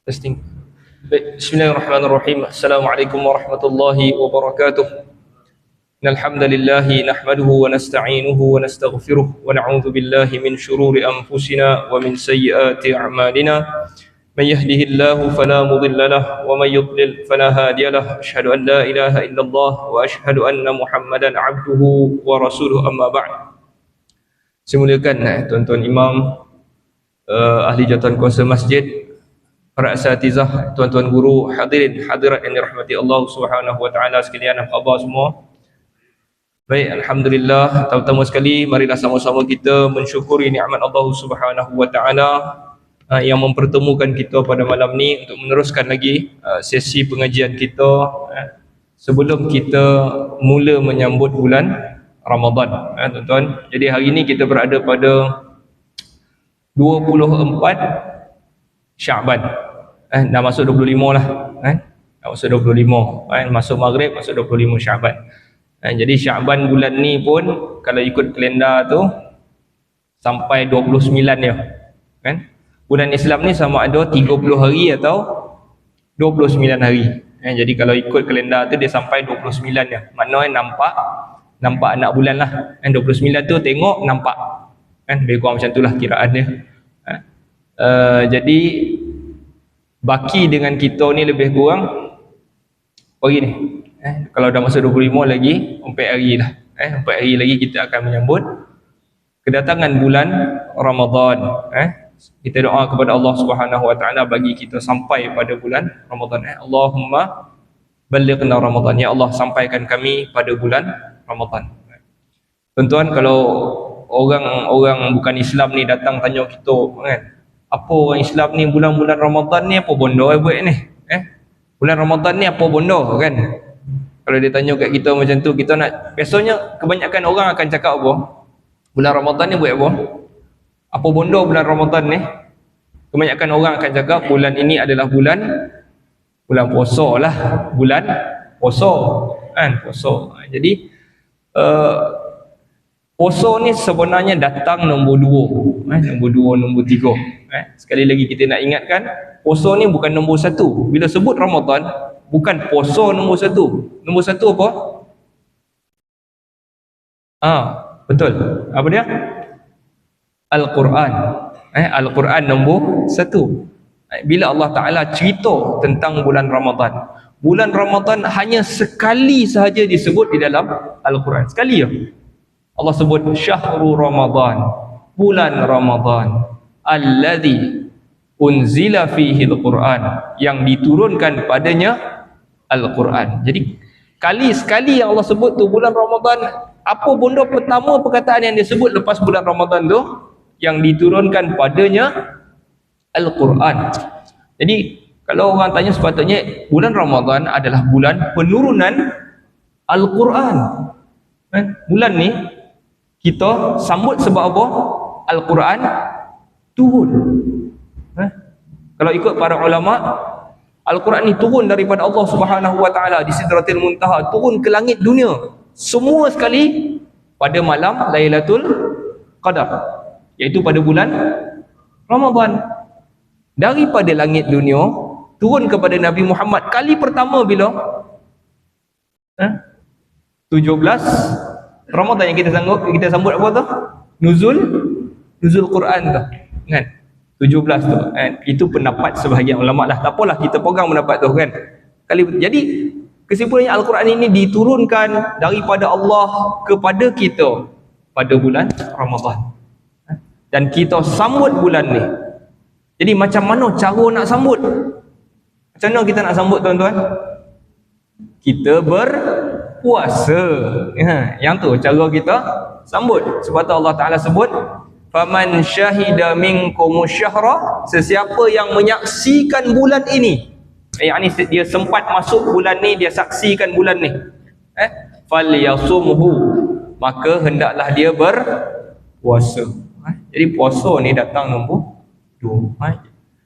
Testing. Baik, Bismillahirrahmanirrahim. Assalamualaikum warahmatullahi wabarakatuh. Innal hamdalillah nahmaduhu wa nasta'inuhu wa nastaghfiruh wa na'udzu billahi min shururi anfusina wa min sayyiati a'malina. Man yahdihillahu fala mudilla lahu wa man yudlil fala hadiya lahu. Asyhadu an la ilaha illallah wa asyhadu anna Muhammadan 'abduhu wa rasuluhu, amma ba'd. Semuliakan tuan-tuan imam, ahli jawatan kuasa masjid, para asatizah, tuan-tuan guru, hadirin hadirat yang dirahmati Allah Subhanahu wa taala sekalian, apa khabar semua? Baik, alhamdulillah. Pertama sekali marilah sama-sama kita mensyukuri nikmat Allah Subhanahu wa taala yang mempertemukan kita pada malam ni untuk meneruskan lagi sesi pengajian kita sebelum kita mula menyambut bulan Ramadan, tuan-tuan. Jadi hari ini kita berada pada 24 Syaban. Dah masuk 25 lah. Dah masuk 25. Masuk Maghrib, masuk 25 Syaban. Jadi Syaban bulan ni pun kalau ikut kalender tu sampai 29 dia. Bulan Islam ni sama ada 30 hari atau 29 hari. Jadi kalau ikut kalender tu dia sampai 29 dia. Maknanya nampak anak bulan lah. 29 tu tengok nampak. Lebih kurang macam tu lah kiraan dia. Jadi baki dengan kita ni lebih kurang hari ni. Kalau dah masuk 25 lagi 4 hari lah. 4 hari lagi kita akan menyambut kedatangan bulan Ramadan. Kita doa kepada Allah Subhanahu wa taala bagi kita sampai pada bulan Ramadan. Allahumma ballighna Ramadan. Ya Allah, sampaikan kami pada bulan Ramadan. Tuan-tuan, kalau orang bukan Islam ni datang tanya kita apa orang Islam ni bulan-bulan Ramadan ni apa bondo buat ni? Bulan Ramadan ni apa bondo kan? Kalau dia tanya kat kita macam tu, kita nak, biasanya kebanyakan orang akan cakap apa? Bulan Ramadan ni buat apa? Apa bondo bulan Ramadan ni? Kebanyakan orang akan cakap bulan ini adalah bulan puasa lah, bulan puasa puasa. Jadi puasa ni sebenarnya datang nombor 2, nombor 2, nombor 3. Sekali lagi kita nak ingatkan, puasa ni bukan nombor 1. Bila sebut Ramadan, bukan puasa nombor 1. Nombor 1 apa? Betul. Apa dia? Al-Quran. Al-Quran nombor 1. Bila Allah Ta'ala cerita tentang bulan Ramadan hanya sekali sahaja disebut di dalam Al-Quran. Sekali ya. Allah sebut syahrul Ramadan, bulan Ramadan, alladzi unzila fihi al-Quran, yang diturunkan padanya Al-Quran. Jadi sekali yang Allah sebut tu bulan Ramadan. Apa benda pertama perkataan yang disebut lepas bulan Ramadan tu? Yang diturunkan padanya Al-Quran. Jadi kalau orang tanya, sepatutnya bulan Ramadan adalah bulan penurunan Al-Quran. Bulan ni kita sambut sebab apa? Al-Quran turun. Kalau ikut para ulama, Al-Quran ni turun daripada Allah Subhanahu wa taala di Sidratil Muntaha, turun ke langit dunia semua sekali pada malam Lailatul Qadar, iaitu pada bulan Ramadan. Daripada langit dunia turun kepada Nabi Muhammad kali pertama bila 17 Ramadan yang kita sambut apa tu? Nuzul Quran tu. 17 tu. Itu pendapat sebahagian ulama lah. Tak apalah, kita pegang pendapat tu kan. Jadi kesimpulannya Al-Quran ini diturunkan daripada Allah kepada kita pada bulan Ramadan. Dan kita sambut bulan ni. Jadi macam mana cara nak sambut? Macam mana kita nak sambut, tuan-tuan? Kita berpuasa. Yang tu cara kita sambut. Sebab tu Allah Ta'ala sebut, faman syahida minkumus syahra, sesiapa yang menyaksikan bulan ini, yakni dia sempat masuk bulan ni, dia saksikan bulan ni, falyasumhu, maka hendaklah dia berpuasa. Jadi puasa ni datang nombor 2.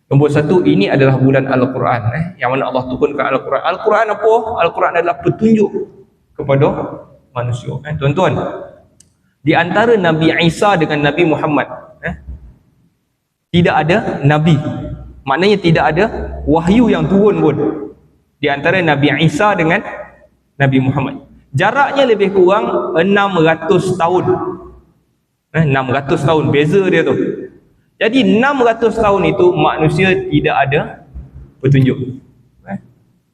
Nombor 1, ini adalah bulan Al-Quran, yang mana Allah turunkan Al-Quran. Al-Quran apa? Al-Quran adalah petunjuk kepada manusia. Tuan-tuan, di antara Nabi Isa dengan Nabi Muhammad, tidak ada Nabi Maknanya tidak ada wahyu yang turun pun di antara Nabi Isa dengan Nabi Muhammad. Jaraknya lebih kurang 600 tahun. 600 tahun beza dia tu. Jadi 600 tahun itu manusia tidak ada petunjuk.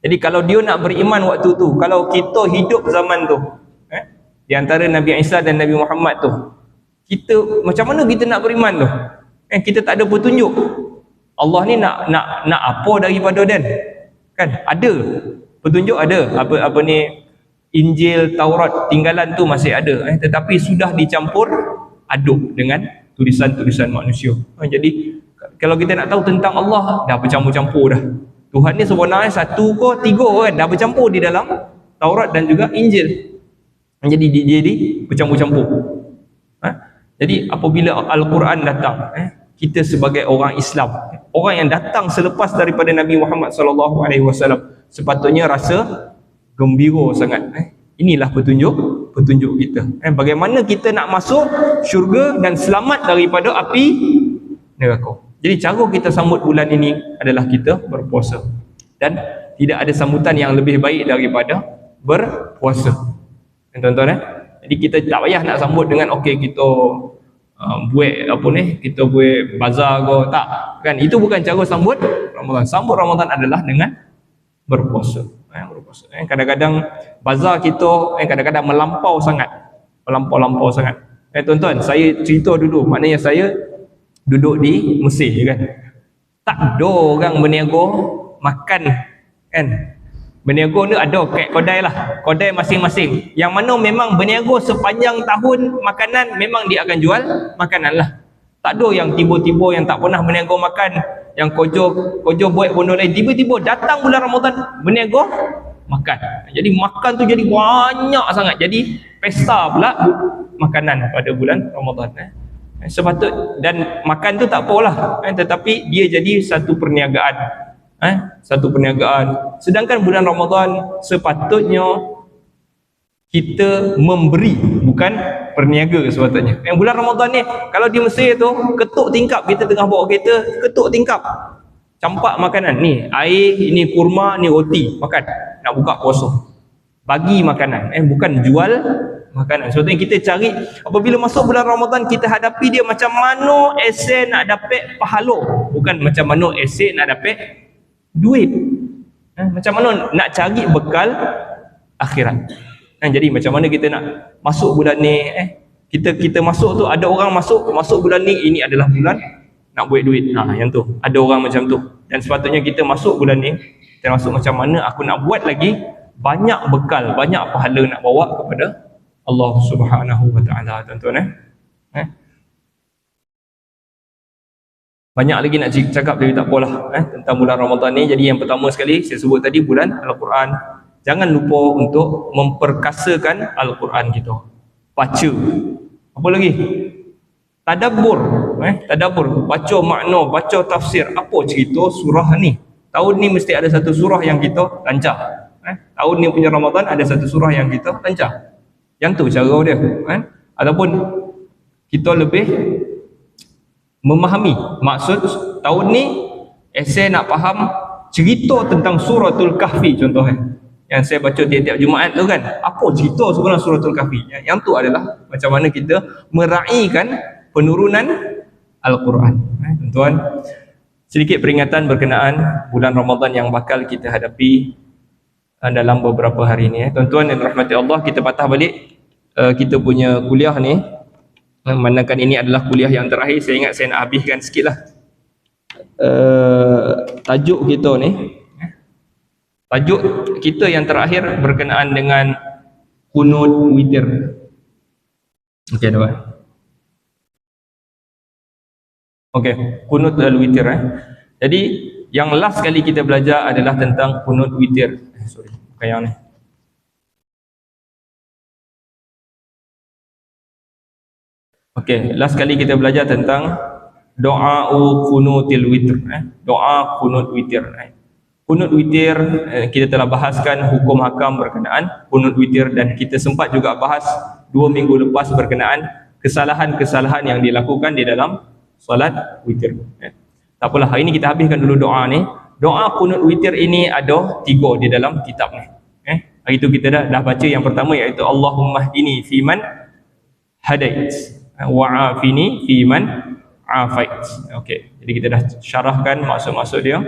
Jadi kalau dia nak beriman waktu tu, kalau kita hidup zaman tu, di antara Nabi Isa dan Nabi Muhammad tu, kita macam mana kita nak beriman tu? Kita tak ada petunjuk. Allah ni nak apa daripada dan? Kan ada petunjuk, ada apa ni, Injil, Taurat, tinggalan tu masih ada, tetapi sudah dicampur aduk dengan tulisan-tulisan manusia. Jadi kalau kita nak tahu tentang Allah, dah bercampur-campur dah. Tuhan ni sebenarnya satu ke tiga kan, dah bercampur di dalam Taurat dan juga Injil. Jadi bercampur-campur. Jadi apabila Al-Quran datang, kita sebagai orang Islam, orang yang datang selepas daripada Nabi Muhammad SAW, sepatutnya rasa gembira sangat. Inilah petunjuk kita. Bagaimana kita nak masuk syurga dan selamat daripada api neraka. Jadi cara kita sambut bulan ini adalah kita berpuasa. Dan tidak ada sambutan yang lebih baik daripada berpuasa. Tuan-tuan, jadi kita tak payah nak sambut dengan okey kita buat apa ni, kita buat bazar ke, tak. Kan itu bukan cara sambut Ramadan. Sambut Ramadan adalah dengan berpuasa. Berpuasa. Kadang-kadang bazar kita kadang-kadang melampau sangat. Melampau sangat. Tuan-tuan, saya cerita dulu, maknanya saya duduk di Mesir kan. Tak ada orang berniaga makan kan. Berniaga ni ada kedai lah, kedai masing-masing. Yang mana memang berniaga sepanjang tahun makanan, memang dia akan jual makanan lah. Tak ada yang tiba-tiba yang tak pernah berniaga makan, yang kojo buat benda lain, tiba-tiba datang bulan Ramadan berniaga makan. Jadi makan tu jadi banyak sangat. Jadi pesta pula makanan pada bulan Ramadan. Dan makan tu tak apalah, tetapi dia jadi satu perniagaan. Sedangkan bulan Ramadan sepatutnya kita memberi, bukan perniaga sepatutnya. Yang bulan Ramadan ni, kalau di Mesir tu ketuk tingkap, kita tengah bawa kereta, ketuk tingkap, campak makanan ni, air, ini kurma, ni roti, makan, nak buka puasa, bagi makanan, bukan jual makanan. Sebetulnya kita cari, apabila masuk bulan Ramadan, kita hadapi dia macam mana esok nak dapat pahala, bukan macam mana esok nak dapat duit. Macam mana nak cari bekal akhirat. Jadi macam mana kita nak masuk bulan ni, kita masuk tu, ada orang masuk bulan ni, ini adalah bulan nak buat duit. Yang tu, ada orang macam tu. Dan sepatutnya kita masuk bulan ni, kita masuk macam mana aku nak buat lagi banyak bekal, banyak pahala nak bawa kepada Allah Subhanahu wa taala, tuan-tuan. Banyak lagi nak cakap, tapi tak apalah tentang bulan Ramadan ni. Jadi yang pertama sekali saya sebut tadi, bulan Al-Quran. Jangan lupa untuk memperkasakan Al-Quran kita. Baca. Apa lagi? Tadabbur. Tadabbur, baca makna, baca tafsir. Apa cerita surah ni? Tahun ni mesti ada satu surah yang kita lancar. Tahun ni punya Ramadan ada satu surah yang kita lancar. Yang tu cara dia. Ataupun kita lebih memahami maksud tahun ni. Esok nak faham cerita tentang suratul Kahfi contohnya, yang saya baca tiap-tiap Jumaat tu kan, apa cerita sebenarnya suratul Kahfi. Yang tu adalah macam mana kita meraihkan penurunan Al-Quran. Tuan-tuan, sedikit peringatan berkenaan bulan Ramadan yang bakal kita hadapi dalam beberapa hari ni. Tuan-tuan yang dirahmati Allah, kita patah balik kita punya kuliah ni. Manakala ini adalah kuliah yang terakhir, saya ingat saya nak habiskan sikit lah tajuk kita ni. Tajuk kita yang terakhir berkenaan dengan kunut witir. Okey, tuan. Okey, kunut al-witir. Jadi yang last kali kita belajar adalah tentang kunut witir. Sorry, bukan yang ni. Okey, last kali kita belajar tentang doa kunutil witr. Doa kunut witir. Kunut witir, kita telah bahaskan hukum hakam berkenaan kunut witir, dan kita sempat juga bahas 2 minggu lepas berkenaan kesalahan-kesalahan yang dilakukan di dalam solat witir. Tak apalah, hari ni kita habiskan dulu doa ni. Doa kunut witir ini ada 3 di dalam kitab ni. Hari tu kita dah baca yang pertama, iaitu Allahumma hdini fiman hadait wa afini fiman afait. Okey, jadi kita dah syarahkan maksud-maksud dia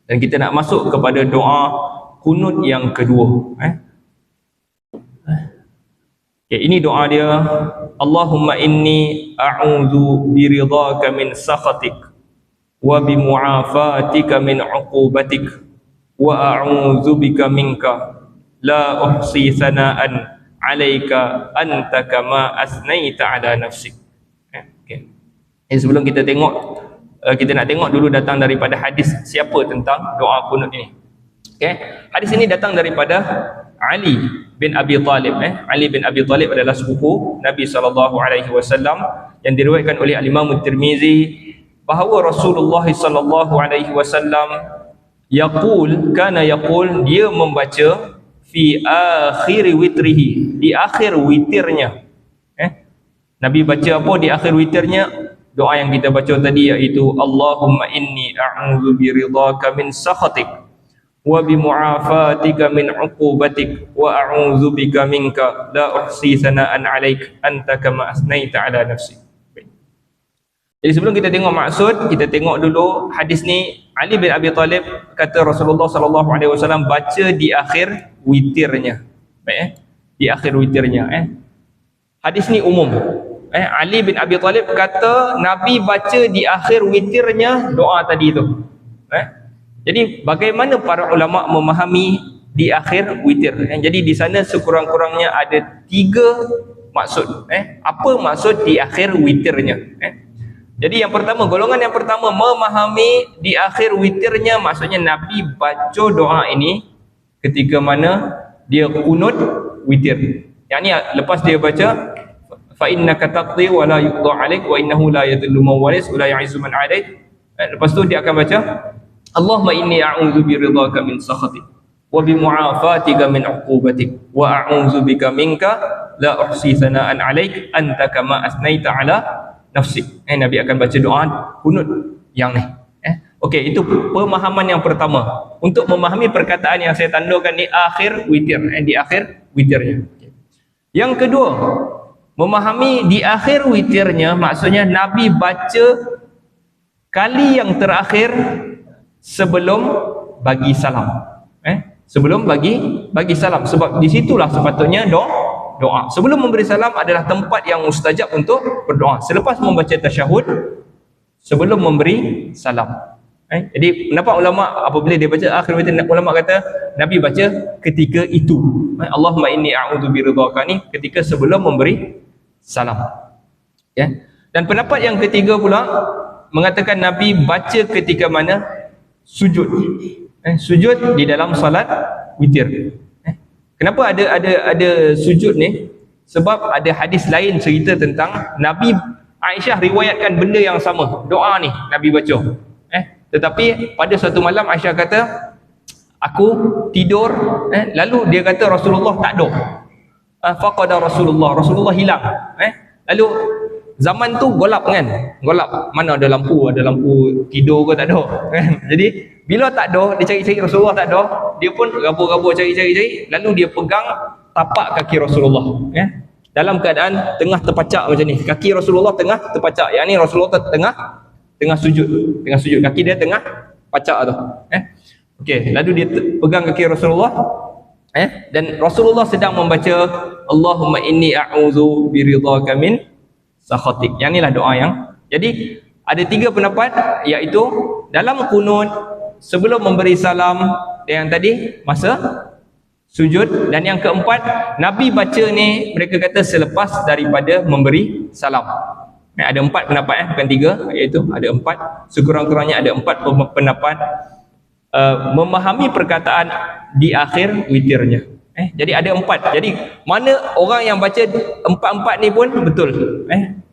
dan kita nak masuk kepada doa kunut yang kedua. Okay, ini doa dia. Allahumma inni a'udzu biridhaka min sakhatik wa bimu'afatika min 'uqubatik wa a'udzu bika minka la uhsi sana'an 'alaika anta kama asnaita 'ala nafsik. Okay. Sebelum kita tengok, kita nak tengok dulu datang daripada hadis siapa tentang doa kunut ini. Okay. Hadis ini datang daripada Ali bin Abi Talib. Ali bin Abi Talib adalah sepupu Nabi SAW yang diriwayatkan oleh Imam Tirmizi bahawa Rasulullah SAW kana yaqul, dia membaca fi akhir witrihi, di akhir witirnya. Nabi baca apa di akhir witirnya? Doa yang kita baca tadi, iaitu Allahumma inni a'udzu biridhaka min sakhatik wa bimu'afatika min 'uqubatik wa a'udzu bika minka la uhsi sana'an 'alaik anta kama asnaita 'ala nafsi. Jadi sebelum kita tengok maksud, kita tengok dulu hadis ni. Ali bin Abi Talib kata Rasulullah SAW baca di akhir witirnya. Baik, di akhir witirnya. Hadis ni umum. Ali bin Abi Talib kata Nabi baca di akhir witirnya doa tadi tu. Jadi bagaimana para ulama memahami di akhir witir? Jadi di sana sekurang-kurangnya ada 3 maksud. Apa maksud di akhir witirnya? Jadi yang pertama, golongan yang pertama memahami di akhir witirnya, maksudnya Nabi baca doa ini ketika mana dia kunut witir. Yang ni lepas dia baca fa innaka taqdi wa la yuqda 'alaik wa innahu la yadhillu man walis wa la yu'izzu man 'adait. Lepas tu dia akan baca Allahumma inni a'udzu biridhaka min sakhatik wa bimu'afatika min 'uqubatik wa a'udzu bika minka la uhsi sana'an 'alaik anta kama asnaita 'ala nafsik. Nabi akan baca doa kunut yang ni. Okey, itu pemahaman yang pertama. Untuk memahami perkataan yang saya tandakan di akhir witir, di akhir witirnya. Yang kedua, memahami di akhir witirnya maksudnya Nabi baca kali yang terakhir sebelum bagi salam. Sebelum bagi salam, sebab di situlah sepatutnya doa. Sebelum memberi salam adalah tempat yang mustajab untuk berdoa. Selepas membaca tasyahud, sebelum memberi salam. Jadi pendapat ulama apabila dia baca akhir witir, ulama kata Nabi baca ketika itu. Allahumma inni a'udzu biridhaka ni ketika sebelum memberi salam. Dan pendapat yang ketiga pula mengatakan Nabi baca ketika mana sujud. Sujud di dalam salat witir. Kenapa ada sujud ni? Sebab ada hadis lain cerita tentang Nabi. Aisyah riwayatkan benda yang sama, doa ni Nabi baca. Tetapi pada suatu malam Aisyah kata aku tidur, lalu dia kata Rasulullah tak ada. Faqada Rasulullah hilang. Lalu zaman tu golap kan? Golap, mana ada lampu tidur ke tak ada. Jadi bila tak ada, dia cari-cari Rasulullah tak ada, dia pun rabur-rabur cari-cari, lalu dia pegang tapak kaki Rasulullah. Dalam keadaan tengah terpacak macam ni. Kaki Rasulullah tengah terpacak. Yang ni Rasulullah tengah sujud. Kaki dia tengah pacak tu. Okey, lalu dia pegang kaki Rasulullah. Dan Rasulullah sedang membaca Allahumma inni a'udzu biridhaka min sakhatik. Yang inilah doa yang. Jadi ada 3 pendapat, iaitu dalam kunut, sebelum memberi salam, dan yang tadi masa sujud, dan yang keempat Nabi baca ni mereka kata selepas daripada memberi salam. Ada 4 pendapat, bukan 3, iaitu ada 4, sekurang-kurangnya ada 4 pendapat memahami perkataan di akhir witirnya. Jadi ada 4. Jadi mana orang yang baca 4 ni pun betul.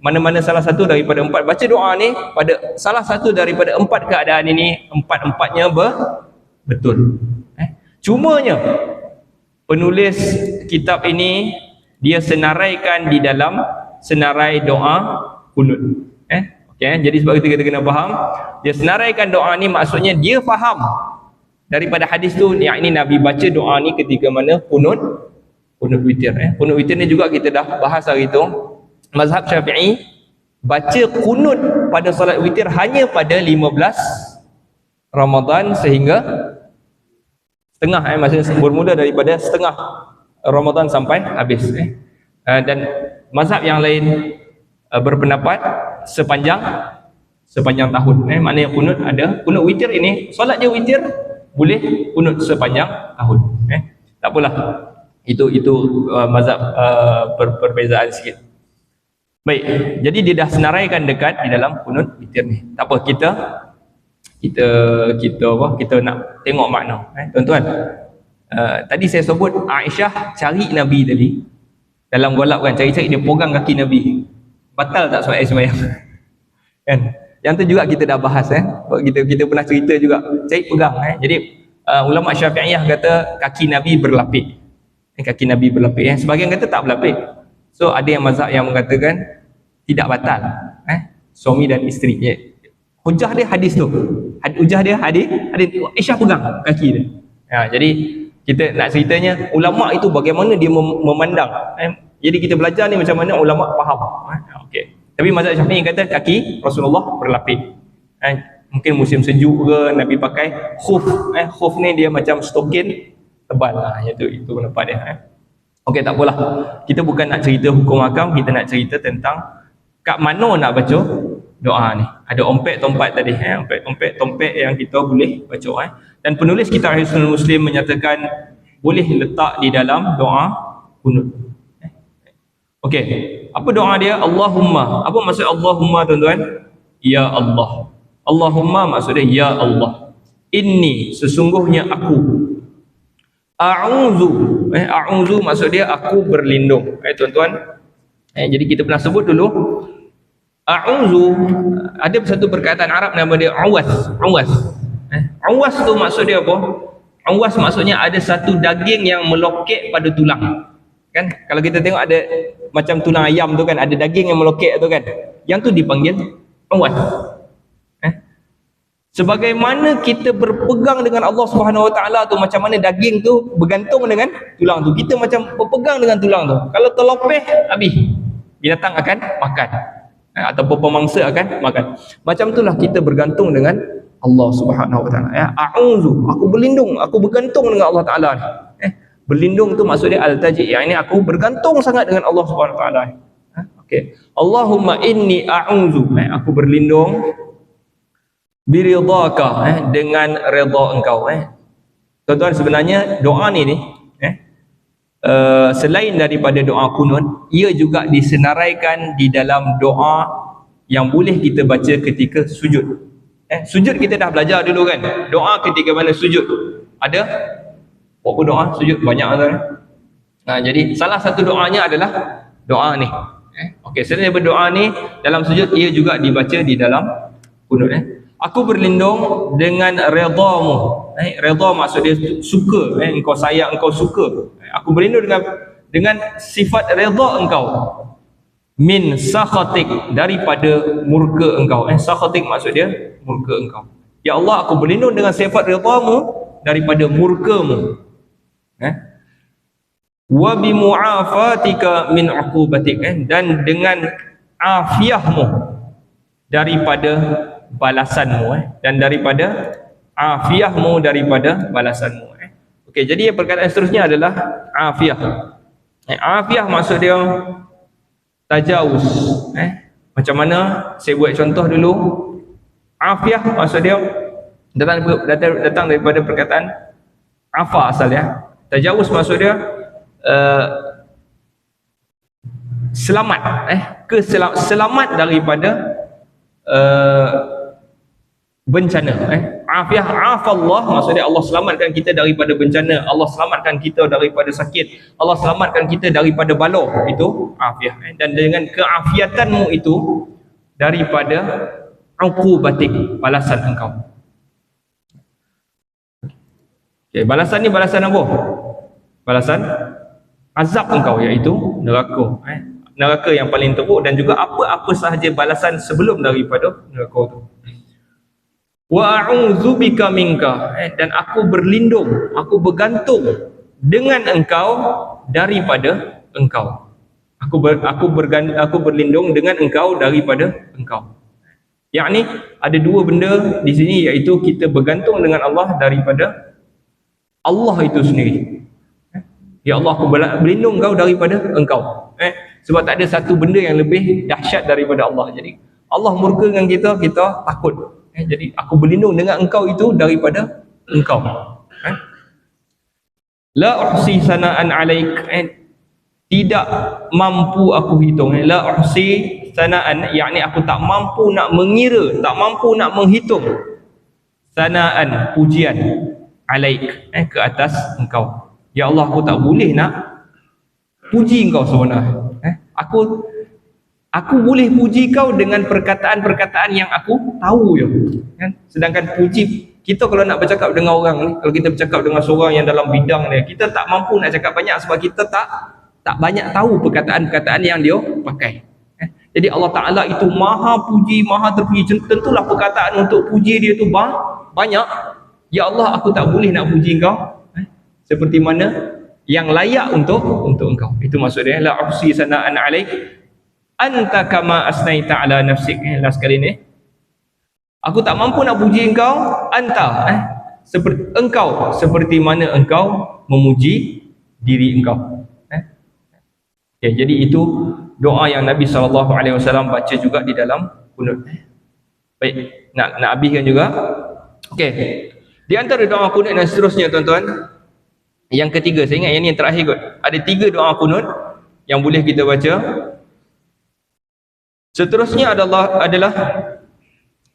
Mana-mana salah satu daripada 4 baca doa ni pada salah satu daripada 4 keadaan ini, 4-4-nya betul. Cumanya penulis kitab ini dia senaraikan di dalam senarai doa kunut. Okay, jadi sebab itu kita kena faham, dia senaraikan doa ni maksudnya dia faham daripada hadis tu, yang ini Nabi baca doa ni ketika mana kunut witir. Kunut witir ni juga kita dah bahas hari tu. Mazhab Syafi'i baca kunut pada solat witir hanya pada 15 Ramadan sehingga setengah, maksudnya bermula daripada setengah Ramadan sampai habis. Dan mazhab yang lain berpendapat sepanjang tahun. Maknanya kunut ada, kunut witir ini, solat je witir boleh kunut sepanjang tahun. Tak apalah, itu mazhab perbezaan sikit. Baik, jadi dia dah senaraikan dekat di dalam kunut witir ni. Tak apa, kita nak tengok makna. Tuan-tuan, tadi saya sebut Aisyah cari Nabi tadi dalam golap kan, cari-cari dia pegang kaki Nabi. Batal tak sembahyang? Kan? Yang tu juga kita dah bahas. Kita pernah cerita juga, cari pegang. Jadi ulama Syafi'iyah kata kaki Nabi berlapik. Kaki Nabi berlapik. Sebahagian kata tak berlapik. So ada yang mazhab yang mengatakan tidak batal. Suami dan isteri. Hujah dia hadis tu. Hujah dia hadis Aisyah pegang kaki dia. Jadi kita nak ceritanya ulama itu bagaimana dia memandang. Jadi kita belajar ni macam mana ulama faham. Okey. Tapi mazhab Syafi'i kata kaki Rasulullah berlapik. Mungkin musim sejuk ke Nabi pakai khuf. Khuf ni dia macam stokin tebal lah. Itu pendapat dia. Okey, tak apalah. Kita bukan nak cerita hukum hakam, kita nak cerita tentang kat mana nak baca doa ni. Ada ompet-tompet tadi, ompet-tompet yang kita boleh baca. Dan penulis kitab Hisnul Muslim menyatakan boleh letak di dalam doa kunut. Okey, apa doa dia? Allahumma. Apa maksud Allahumma, tuan-tuan? Ya Allah. Allahumma maksudnya ya Allah. Inni, sesungguhnya aku. A'udzu. A'udzu maksud dia aku berlindung. Tuan-tuan, jadi kita pernah sebut dulu a'udzu, ada satu perkataan Arab nama dia awas. Awas tu maksud dia apa? Awas maksudnya ada satu daging yang melokek pada tulang. Kan kalau kita tengok ada macam tulang ayam tu kan, ada daging yang melokek tu kan, yang tu dipanggil awas. Sebagaimana kita berpegang dengan Allah Subhanahu Wa Taala tu, macam mana daging tu bergantung dengan tulang tu, kita macam berpegang dengan tulang tu. Kalau terlopeh, habis, binatang akan makan, ataupun pemangsa akan makan. Macam itulah kita bergantung dengan Allah Subhanahu Wa Taala. A'udzu, aku berlindung, aku bergantung dengan Allah Taala ni. Berlindung tu maksud dia al-taji', yang ini aku bergantung sangat dengan Allah Subhanahu Wa Taala. Okey. Allahumma inni a'udzu, aku berlindung biridhaka, dengan redha engkau. Tuan-tuan, sebenarnya doa ni selain daripada doa kunut, ia juga disenaraikan di dalam doa yang boleh kita baca ketika sujud. Sujud kita dah belajar dulu kan, doa ketika mana sujud ada berapa doa sujud, banyak kan. Jadi salah satu doanya adalah doa ni. Okey, selain daripada doa ni, dalam sujud ia juga dibaca di dalam kunut. Aku berlindung dengan redha-Mu. Redha maksud dia suka, engkau sayang, engkau suka. Aku berlindung dengan sifat redha engkau. Min sakhatik, daripada murka engkau. Sakhatik maksud dia murka engkau. Ya Allah, aku berlindung dengan sifat redha-Mu daripada murka-Mu. Wa bi mu'afatika min 'uqubatik, dan dengan afiah-Mu daripada balasan-Mu, dan daripada afiah-Mu daripada balasan-Mu. Okey, jadi perkataan seterusnya adalah afiah. Afiah maksud dia tajawuz. Macam mana? Saya buat contoh dulu. Afiah maksud dia datang daripada perkataan afa asal ya. Tajawuz maksud dia selamat, selamat daripada bencana. Afiah, afallah maksudnya Allah selamatkan kita daripada bencana, Allah selamatkan kita daripada sakit, Allah selamatkan kita daripada bala. Itu afiah. Dan dengan keafiatanmu itu daripada uqubatik, balasan engkau. Okay, balasan ni balasan apa? Balasan azab engkau, iaitu neraka. neraka yang paling teruk, dan juga apa-apa sahaja balasan sebelum daripada neraka itu. Wa a'udzubika minka, dan aku berlindung, aku bergantung dengan engkau daripada engkau. Aku berlindung dengan engkau daripada engkau. Yakni ada dua benda di sini, iaitu kita bergantung dengan Allah daripada Allah itu sendiri. Ya Allah, aku berlindung kau daripada engkau. Sebab tak ada satu benda yang lebih dahsyat daripada Allah. Jadi Allah murka dengan kita, kita takut. Jadi aku berlindung dengan engkau itu daripada engkau. La uhsi sana'an alaik, tidak mampu aku hitung. La uhsi sana'an, yakni aku tak mampu nak mengira, tak mampu nak menghitung. Sana'an, pujian, alaik, ke atas engkau. Ya Allah, aku tak boleh nak puji engkau sebenar. Aku boleh puji kau dengan perkataan-perkataan yang aku tahu je, kan? Sedangkan puji kita kalau nak bercakap dengan orang ni, kalau kita bercakap dengan seorang yang dalam bidang dia, kita tak mampu nak cakap banyak sebab kita tak banyak tahu perkataan-perkataan yang dia pakai. Jadi Allah Ta'ala itu maha puji, maha terpuji. Tentulah perkataan untuk puji dia tu banyak. Ya Allah, aku tak boleh nak puji engkau seperti mana yang layak untuk engkau. Itu maksud dia, la uhsi sana'an alaik anta kama asnaita ala nafsik. Last kali ni, aku tak mampu nak puji engkau, anta, seperti engkau, seperti mana engkau memuji diri engkau. Jadi itu doa yang Nabi SAW baca juga di dalam kunut. Baik, nak habiskan juga. Okey, di antara doa kunut dan seterusnya, tuan-tuan, yang ketiga, saya ingat yang ni yang terakhir kot. Ada 3 doa kunut yang boleh kita baca. Seterusnya adalah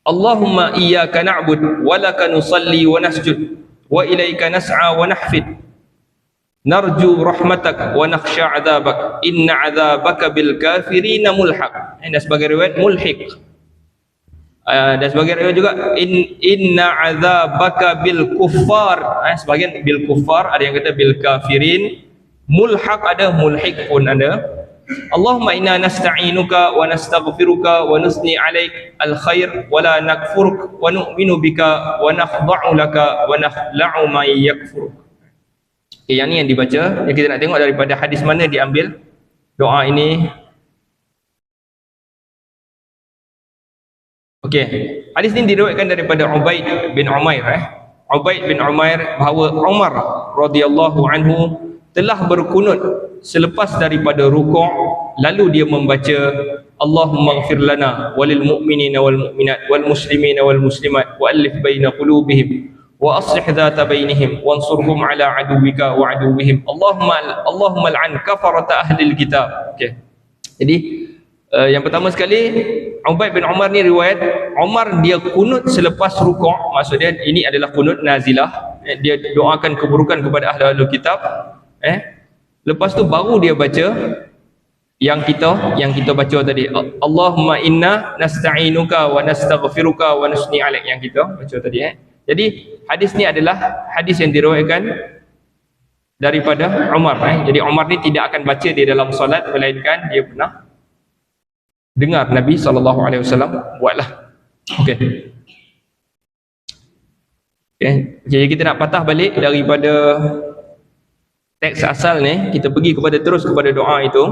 Allahumma iyyaka na'bud wa laka nusalli wa nasjud wa ilaika nas'a wa nahfid narju rahmatak wa nakhsha 'adzabak inna 'adzabaka bil kafirina mulhaq. Dan sebagai riwayat mulhiq. Dan sebagai riwayat juga inna 'adzabaka bil kuffar. Sebagian bil kuffar, ada yang kata bil kafirin. Mulhaq ada, mulhiq pun ada. Allahumma inna nasta'inuka wa nastaghfiruka wa nusni 'alaik al-khair wa la nakfuruk wa nu'minu bika wa nakhda'u laka wa nakhla'u ma yakfuruk. Yang ni yang dibaca, yang kita nak tengok daripada hadis mana diambil doa ini. Okey, hadis ini diriwayatkan daripada Ubaid bin Umair. Ubaid bin Umair bahawa Umar radhiyallahu anhu telah berkunut selepas daripada rukuk, lalu dia membaca Allahumma ighfir lana walil mu'minina wal mu'minat wal muslimina wal muslimat wa alif baina qulubihim wa aslih dhata bainihim wansurhum ala aduwika wa aduwihim Allahumma al'an kafarata ahlil kitab. Okey. Jadi yang pertama sekali, Ubaid bin Umar ni riwayat Umar dia kunut selepas rukuk. Maksud dia ini adalah kunut nazilah. Dia doakan keburukan kepada ahli kitab. Lepas tu baru dia baca yang kita baca tadi, Allahumma inna nasta'inuka wa nastaghfiruka wa nusni 'alaik, yang kita baca tadi. Jadi hadis ni adalah hadis yang diriwayatkan daripada Umar. Jadi Umar ni tidak akan baca di dalam solat, melainkan dia pernah dengar Nabi SAW buatlah. Okey. Jadi kita nak patah balik daripada teks asal ni, kita pergi terus kepada doa itu.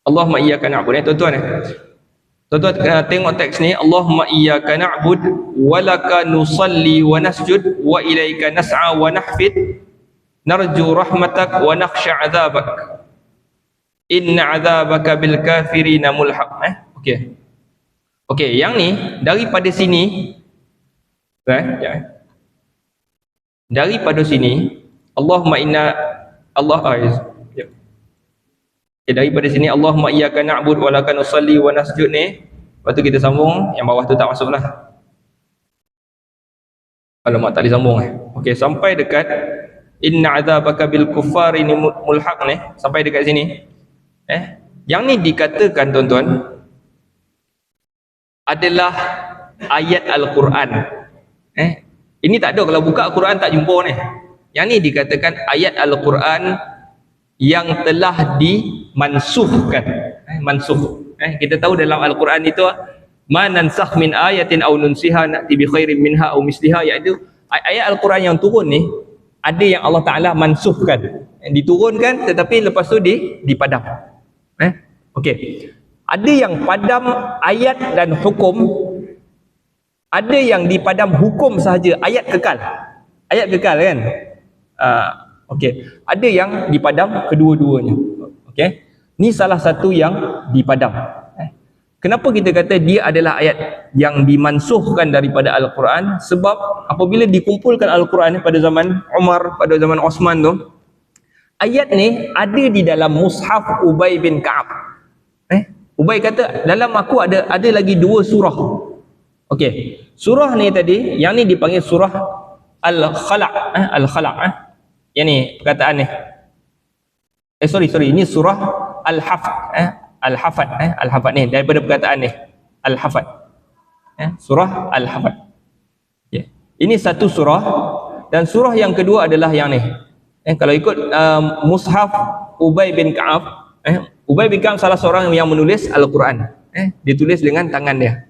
Allahumma iyyaka na'bud. Tuan-tuan, tuan-tuan tengok teks ni, Allahumma iyyaka na'bud wa laka nusalli wa nasjud wa ilaika nas'a wa nahfid narju rahmatak wa nakhsha 'adzabak inna 'adzabaka bil kafirina mulhaq. Okey, yang ni daripada sini daripada sini Allahumma inna daripada sini Allahumma iyyaka na'bud wa laka nusalli wa nasjud ni. Lepas tu kita sambung, yang bawah tu tak masuk lah. Alamak, tak disambung. Okey, sampai dekat inna 'adzabaka bil kuffari mulhaq ni, sampai dekat sini. Yang ni dikatakan, tuan-tuan, adalah ayat Al-Quran. Ini tak ada, kalau buka Al-Quran tak jumpa ni. Yang ni dikatakan ayat Al-Quran yang telah dimansuhkan. Mansuh. Kita tahu dalam Al-Quran itu, ma nansakh min ayatin aw nunsiha na'ti bi khairin minha aw misliha, iaitu ayat Al-Quran yang turun ni ada yang Allah Taala mansuhkan, diturunkan tetapi lepas tu dipadam. Okey. Ada yang padam ayat dan hukum, ada yang dipadam hukum sahaja, ayat kekal. Ayat kekal kan? Okey. Ada yang dipadam kedua-duanya. Okey. Ni salah satu yang dipadam. Kenapa kita kata dia adalah ayat yang dimansuhkan daripada Al-Quran? Sebab apabila dikumpulkan Al-Quran pada zaman Umar, pada zaman Osman tu, ayat ni ada di dalam mushaf Ubay bin Ka'ab. Ubay kata, dalam aku ada lagi 2 surah. Okey. Surah ni tadi, yang ni dipanggil surah Al-Khalaq. Al-Khalaq. Yang ni perkataan ni. Sorry, ini surah Al-Hafat. Al-Hafat. Al-Hafat ni daripada perkataan ni. Al-Hafat. Surah Al-Hafat. Okay. Ini satu surah, dan surah yang kedua adalah yang ni. Kalau ikut mushaf Ubay bin Ka'ab, Ubay bin Ka'ab salah seorang yang menulis Al-Quran. Dia tulis dengan tangan dia.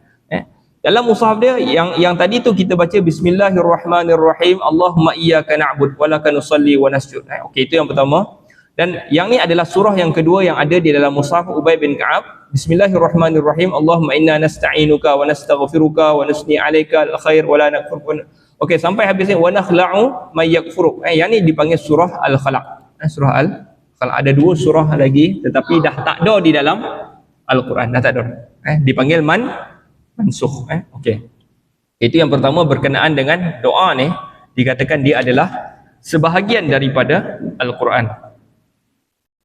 Dalam mushaf dia yang tadi tu kita baca Bismillahirrahmanirrahim, Allahumma iyyaka na'bud wa laka nusalli wa nasjud. Okey, itu yang pertama. Dan yang ni adalah surah yang kedua yang ada di dalam mushaf Ubay bin Ka'ab. Bismillahirrahmanirrahim, Allahumma inna nasta'inuka wa nastaghfiruka wa nusni 'alaika al-khair wa la nakfur. Okey, sampai habis ni wa nakhla'u may yakfuruk. Yang ni dipanggil surah Al-Khalaq. Surah Al-Khalaq. Ada 2 surah lagi tetapi dah tak ada di dalam Al-Quran, dah tak ada. Dipanggil mansuh. Okey. Itu yang pertama berkenaan dengan doa ni, dikatakan dia adalah sebahagian daripada Al-Quran.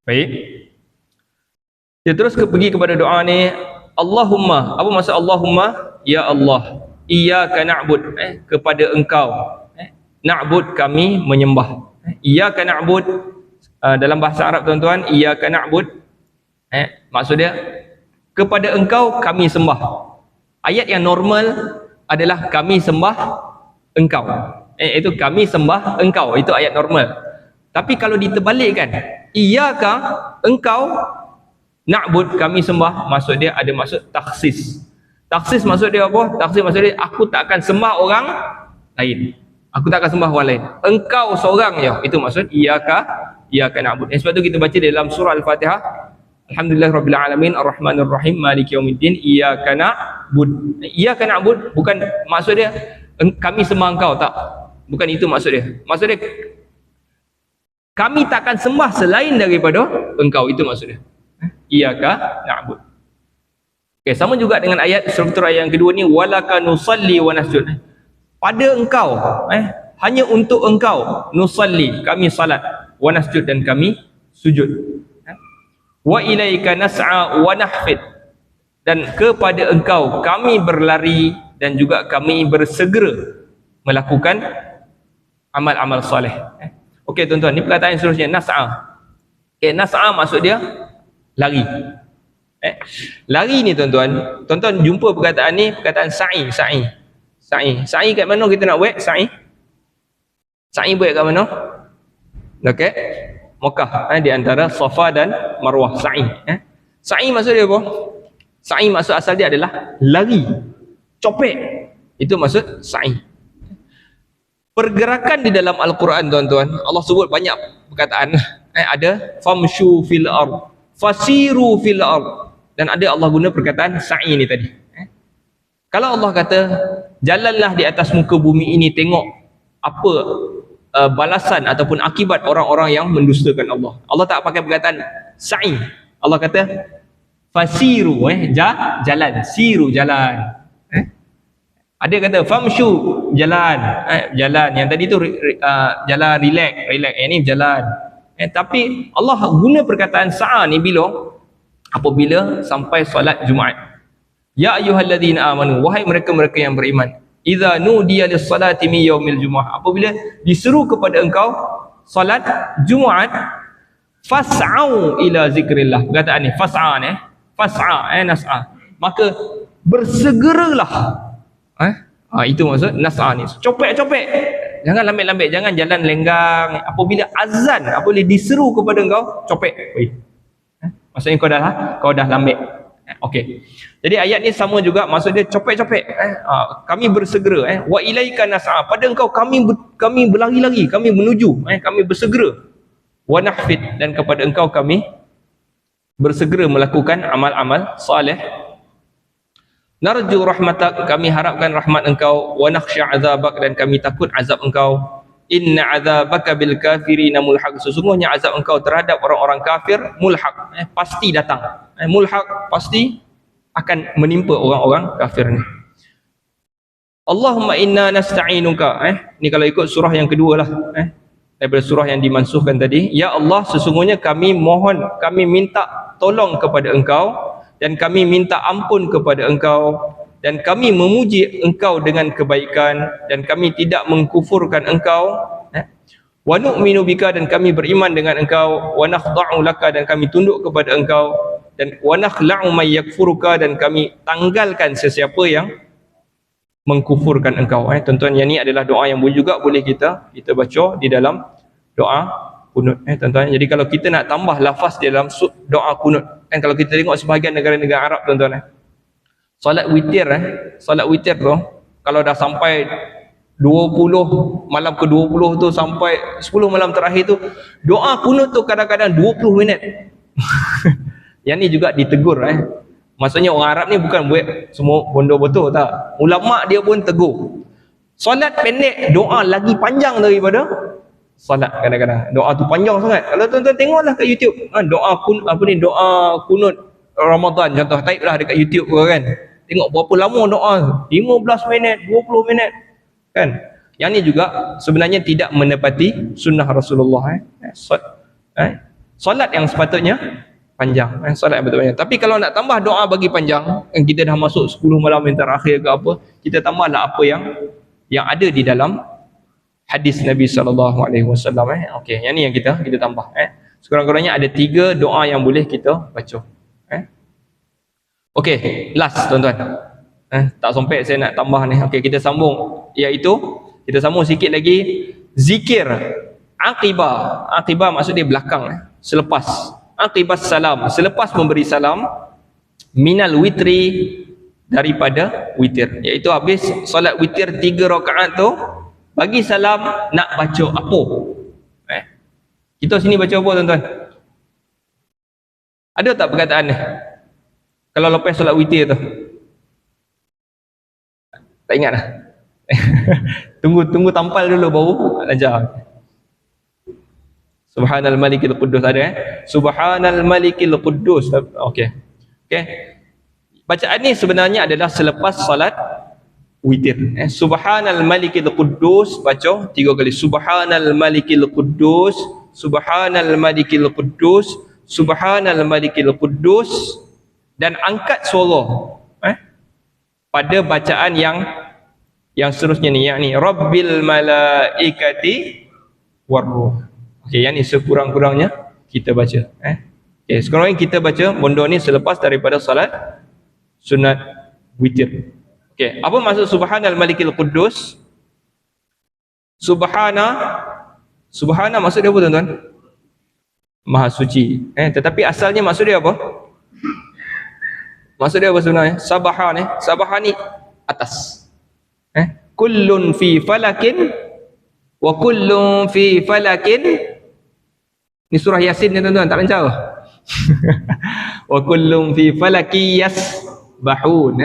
Baik. Dia terus pergi kepada doa ni, Allahumma, apa maksud Allahumma? Ya Allah, iyyaka na'bud, kepada engkau na'bud, kami menyembah. Iyyaka na'bud, dalam bahasa Arab tuan-tuan, iyyaka na'bud, maksud dia kepada engkau kami sembah. Ayat yang normal adalah kami sembah engkau. Itu kami sembah engkau, itu ayat normal. Tapi kalau diterbalikkan, iyyaka, engkau, na'bud, kami sembah, maksud dia ada maksud takhsis. Takhsis maksud dia apa? Takhsis maksud dia aku tak akan sembah orang lain. Aku tak akan sembah orang lain. Engkau seorang je. Itu maksud iyyaka na'bud. Sebab tu kita baca dalam surah Al-Fatihah, Alhamdulillahirabbil alamin arrahmanir rahim maliki yaumiddin iyyaka na'bud. Iyyaka na'bud bukan maksud dia kami sembah engkau, tak. Bukan itu maksud dia. Maksud dia kami takkan sembah selain daripada engkau, itu maksud dia. Iyyaka na'bud. Okey, sama juga dengan ayat struktur ayat yang kedua ni, walaka nusalli wa nasjud. Pada engkau, hanya untuk engkau, nusalli, kami salat, wa nasjud, dan kami sujud. Wa ilaika nas'a wa nahfid, dan kepada engkau kami berlari dan juga kami bersegera melakukan amal-amal soleh. Okey tuan-tuan, ni perkataan yang seterusnya, nas'a. Okey, nas'a maksud dia lari. Lari ni tuan-tuan, tuan-tuan jumpa perkataan ni, perkataan sa'i kat mana kita nak buat sa'i? Sa'i buat kat mana? Okey, Mekah, di antara Safa dan Marwah, sa'i. Sa'i maksud dia apa? Sa'i maksud asal dia adalah lari, copek. Itu maksud sa'i. Pergerakan di dalam Al-Quran tuan-tuan, Allah sebut banyak perkataan. Ada famshu fil ard, fasiru fil ard, dan ada Allah guna perkataan sa'i ni tadi. Kalau Allah kata jalanlah di atas muka bumi ini, tengok apa balasan ataupun akibat orang-orang yang mendustakan Allah. Allah tak pakai perkataan sa'i. Allah kata fasiru, jalan, siru, jalan. Ada kata famshu, jalan, jalan. Yang tadi tu jalan, relax. Ini jalan. Tapi Allah guna perkataan sa'a ni apabila sampai solat Jumaat. Ya ayyuhalladzina amanu, wahai mereka-mereka yang beriman, idza nudiya lis-salati min yaumil jumu'ah, apabila diseru kepada engkau solat Jumaat, fas'au ila zikrillah. Perkataan ni fas'a ni, nas'a, maka bersegeralah. Itu maksud nas'a ni, copek-copek, Jangan lambik-lambik, jangan jalan lenggang. Apabila azan, apabila diseru kepada engkau, copek. Maksudnya kau dah lambik. Okey. Jadi ayat ni sama juga, maksud dia copek-copek. Kami bersegera. Wa ilaika nas'a. Pada engkau kami berlari-lari, kami menuju, kami bersegera. Wa nahfid, dan kepada engkau kami bersegera melakukan amal-amal soleh. Narju rahmatak, kami harapkan rahmat engkau. Wa nakhsha azabak, dan kami takut azab engkau. Inna azabaka bil kafirina mulhaq. Sesungguhnya azab engkau terhadap orang-orang kafir mulhaq, pasti datang. Mulhaq, pasti akan menimpa orang-orang kafir ni. Allahumma inna nasta'inuka. Ni kalau ikut surah yang kedua lah, daripada surah yang dimansuhkan tadi. Ya Allah, sesungguhnya kami mohon, kami minta tolong kepada engkau, dan kami minta ampun kepada engkau, dan kami memuji engkau dengan kebaikan, dan kami tidak mengkufurkan engkau. Wa nu'minu bika, dan kami beriman dengan engkau. Wa nakhda'u laka, dan kami tunduk kepada engkau. Dan wa nakhla'u may yakfuruka, dan kami tanggalkan sesiapa yang mengkufurkan engkau. Tuan-tuan, yang ni adalah doa yang juga boleh kita baca di dalam doa kunut. Tuan-tuan, jadi kalau kita nak tambah lafaz di dalam doa kunut, kalau kita tengok sebahagian negara-negara Arab, tuan-tuan, solat witir tu kalau dah sampai 20 malam ke 20 tu, sampai 10 malam terakhir tu, doa kunut tu kadang-kadang 20 minit. Yang ni juga ditegur. Maksudnya orang Arab ni bukan buat semua bodoh betul, tak. Ulama dia pun tegur. Solat pendek, doa lagi panjang daripada solat. Kadang-kadang doa tu panjang sangat. Kalau tuan-tuan tengoklah kat YouTube, doa kunut Ramadan contoh, type lah dekat YouTube kan. Tengok berapa lama doa, 15 minit, 20 minit kan. Yang ni juga sebenarnya tidak menepati sunnah Rasulullah. Solat yang sepatutnya panjang, solat yang betul-betul panjang. Tapi kalau nak tambah doa bagi panjang, kita dah masuk 10 malam yang terakhir ke apa, kita tambahlah apa yang ada di dalam hadis Nabi SAW. Okey, yang ni yang kita tambah. Sekurang-kurangnya ada 3 doa yang boleh kita baca. Okey, last tuan-tuan. Tak sampai saya nak tambah ni. Okey, kita sambung, iaitu kita sambung sikit lagi zikir aqibah. Aqibah maksud dia belakang, selepas. Aqibas salam, selepas memberi salam, minal witri, daripada witir, iaitu habis solat witir 3 rakaat tu, bagi salam nak baca apa? Kita sini baca apa, tuan-tuan? Ada tak perkataan ni? Kalau lepas solat witir tu, tak ingat dah. tunggu tampal dulu baru ajar. Subhanal Malikil Quddus ada Subhanal Malikil Quddus. Okey. Bacaan ni sebenarnya adalah selepas salat witir. Subhanal Malikil Quddus, baca 3 kali. Subhanal Malikil Quddus, Subhanal Malikil Quddus, Subhanal Malikil Quddus, dan angkat suara pada bacaan yang seterusnya ni, yakni Rabbil Malaikati Warruh. Okey, yang ni sekurang-kurangnya kita baca. Okey, sekurang-kurangnya kita baca benda ni selepas daripada salat sunat witir. Okey, apa maksud Subhanal Malikil Quddus? Subhana maksud dia apa, tuan-tuan? Maha suci. Tetapi asalnya maksud dia apa? Maksud dia apa sebenarnya? Sabaha ni atas. Kullun fi falakin wa kullun fi falakin. Ni surah Yasin ni, tuan-tuan, tak lancar. Wa kullun fi falaki yasbahun.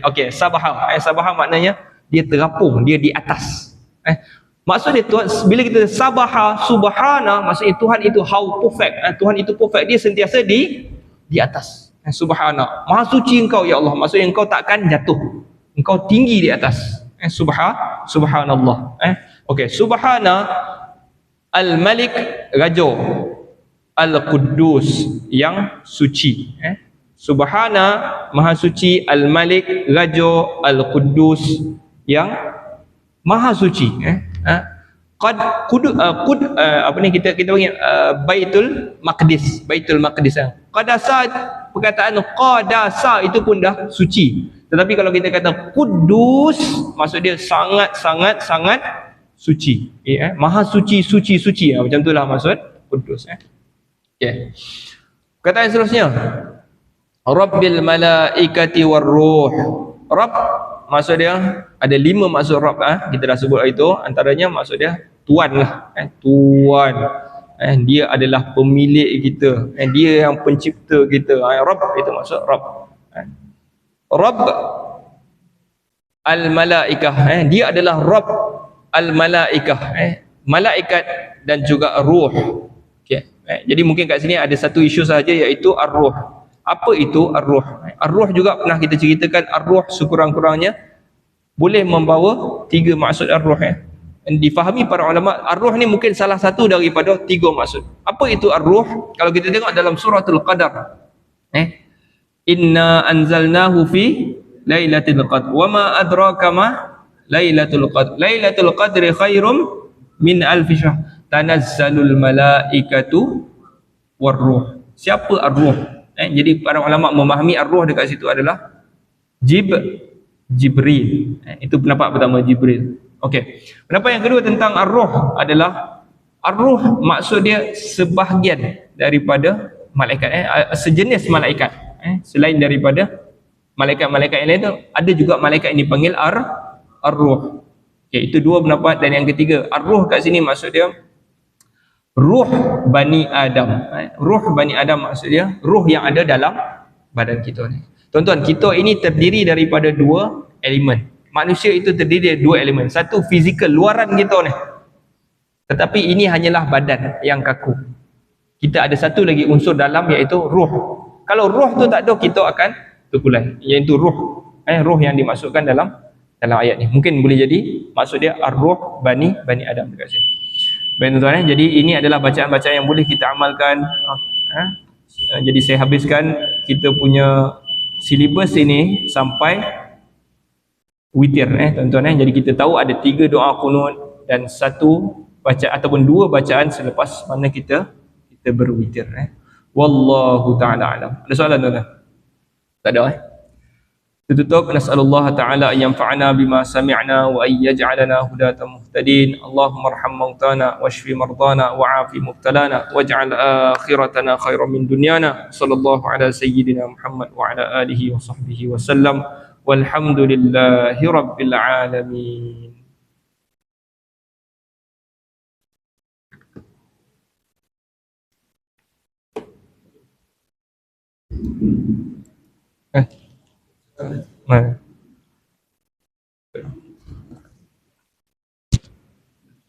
Okey, sabaha. Sabaha maknanya dia terapung, dia di atas. Maksud dia, Tuhan, bila kita sabaha, subhana, maksudnya Tuhan itu how perfect. Tuhan itu perfect, dia sentiasa di atas. Subhana, maha suci engkau ya Allah, maksudnya engkau takkan jatuh, engkau tinggi di atas. Subhanallah. Okey, subhana al-malik, raja, al-quddus, yang suci. Subhana, maha suci, al-malik, raja, al-quddus, yang maha suci. Apa ni kita panggil Baitul Maqdis. Qadasa, perkataan qadasa itu pun dah suci. Tetapi kalau kita kata Quddus, maksud dia sangat suci. Maha suci, macam itulah maksud Qudus. Okey. Perkataan seterusnya, Rabbil malaikati warruh. Rabb maksud dia ada 5 maksud Rabb. Kita dah sebut itu, antaranya maksud dia tuan lah. Tuan. Dia adalah pemilik kita. Dia yang pencipta kita. Rabb itu maksud Rabb. Rabb al-malaikah. Dia adalah Rabb al-malaikah. Malaikat dan juga ruh. Okay. Jadi mungkin kat sini ada satu isu sahaja, iaitu ar-ruh. Apa itu ar-ruh? Ar-ruh juga pernah kita ceritakan, ar-ruh sekurang-kurangnya boleh membawa 3 maksud ar-ruh. Difahami para ulama, ar-ruh ni mungkin salah satu daripada 3 maksud. Apa itu ar-ruh? Kalau kita tengok dalam suratul Qadar, inna anzalnahu fi lailatul qadr wa ma adraka ma lailatul qadr. Lailatul qadri khairum min alfi syahr. Tanazzalul malaikatu warruh. Siapa ar-ruh? Jadi para ulama memahami ar-ruh dekat situ adalah Jibril. Itu pendapat pertama, Jibril. Okey. Pendapat yang kedua tentang ar-ruh adalah ar-ruh maksud dia sebahagian daripada malaikat, sejenis malaikat. Selain daripada malaikat-malaikat yang lain tu, ada juga malaikat yang dipanggil ar-ruh. Okey, itu 2 pendapat. Dan yang ketiga, ar-ruh kat sini maksud dia ruh Bani Adam. Ruh Bani Adam maksud dia ruh yang ada dalam badan kita ni. Tuan-tuan, kita ini terdiri daripada 2 elemen. Manusia itu terdiri dari 2 elemen. Satu fizikal, luaran kita ni. Tetapi ini hanyalah badan yang kaku. Kita ada satu lagi unsur dalam, iaitu ruh. Kalau ruh tu tak ada, kita akan terkulai. Iaitu ruh. Ruh yang dimasukkan dalam ayat ni. Mungkin boleh jadi maksud dia ar-ruh Bani Adam dekat sini. Baik tuan-tuan, jadi ini adalah bacaan-bacaan yang boleh kita amalkan. Jadi saya habiskan kita punya silibus ini sampai witir, tuan-tuan. Jadi kita tahu ada 3 doa qunut dan 1 bacaan ataupun 2 bacaan selepas mana kita berwitir. Wallahu ta'ala alam. Ada soalan tuan-tuan? Tak ada Tutup, nas'alullah ta'ala an yanfa'ana bima sami'na wa an yaj'alana hudatan muhtadin. Allahumma arham mautana washfi mardana wa'afi mubtalana waj'al akhiratana khairan min dunyana. Sallallahu ala sayyidina Muhammad wa ala alihi wa sahbihi wa sallam. Walhamdulillahi rabbil alamin. Mari.